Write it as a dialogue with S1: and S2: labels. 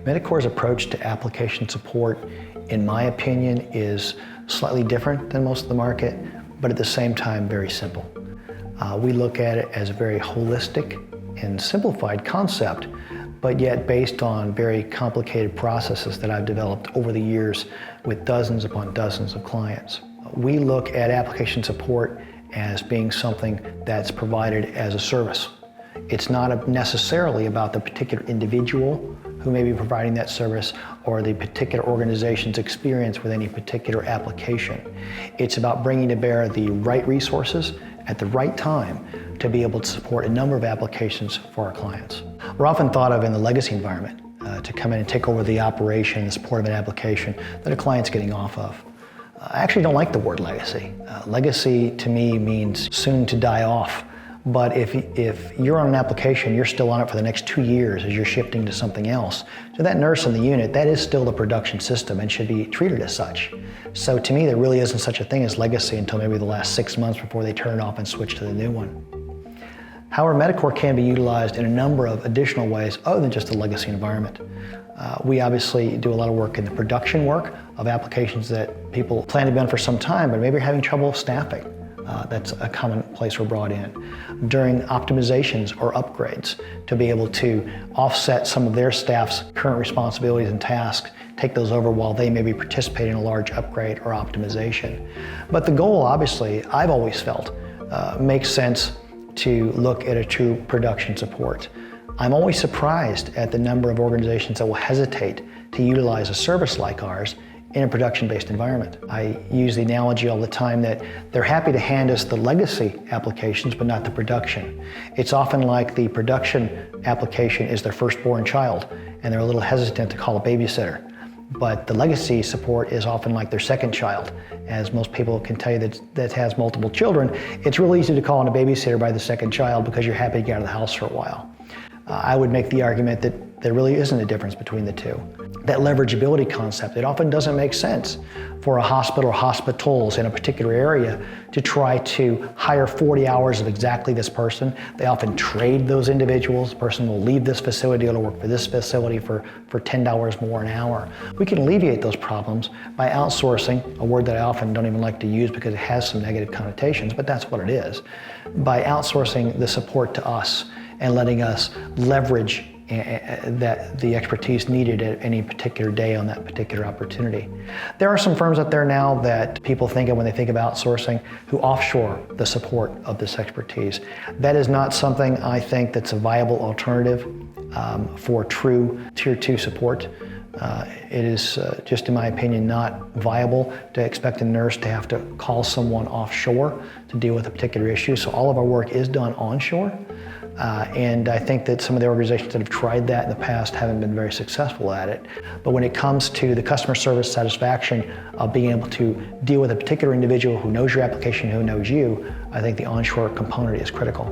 S1: MediQore's approach to application support, in my opinion, is slightly different than most of the market, but at the same time very simple. We look at it as a very holistic and simplified concept, but yet based on very complicated processes that I've developed over the years with dozens upon dozens of clients. We look at application support as being something that's provided as a service. It's not necessarily about the particular individual who may be providing that service or the particular organization's experience with any particular application. It's about bringing to bear the right resources at the right time to be able to support a number of applications for our clients. We're often thought of in the legacy environment to come in and take over the operation and support of an application that a client's getting off of. I actually don't like the word legacy. Legacy to me means soon to die off. But if you're on an application, you're still on it for the next 2 years as you're shifting to something else. So that nurse in the unit, that is still the production system and should be treated as such. So to me, there really isn't such a thing as legacy until maybe the last 6 months before they turn it off and switch to the new one. However, MediQore can be utilized in a number of additional ways other than just the legacy environment. We obviously do a lot of work in the production work of applications that people plan to be on for some time, but maybe are having trouble staffing. That's a common place we're brought in. During optimizations or upgrades to be able to offset some of their staff's current responsibilities and tasks, take those over while they may be participating in a large upgrade or optimization. But the goal, obviously, I've always felt, makes sense to look at a true production support. I'm always surprised at the number of organizations that will hesitate to utilize a service like ours in a production-based environment. I use the analogy all the time that they're happy to hand us the legacy applications, but not the production. It's often like the production application is their firstborn child, and they're a little hesitant to call a babysitter. But the legacy support is often like their second child. As most people can tell you that has multiple children, it's really easy to call in a babysitter by the second child because you're happy to get out of the house for a while. I would make the argument that there really isn't a difference between the two. That leverageability concept, it often doesn't make sense for a hospital or hospitals in a particular area to try to hire 40 hours of exactly this person. They often trade those individuals. The person will leave this facility to work for this facility for $10 more an hour. We can alleviate those problems by outsourcing, a word that I often don't even like to use because it has some negative connotations, but that's what it is. By outsourcing the support to us and letting us leverage the expertise needed at any particular day on that particular opportunity. There are some firms out there now that people think of when they think of outsourcing who offshore the support of this expertise. That is not something I think that's a viable alternative for true Tier 2 support. It is just in my opinion not viable to expect a nurse to have to call someone offshore to deal with a particular issue. So all of our work is done onshore. And I think that some of the organizations that have tried that in the past haven't been very successful at it. But when it comes to the customer service satisfaction of being able to deal with a particular individual who knows your application, who knows you, I think the onshore component is critical.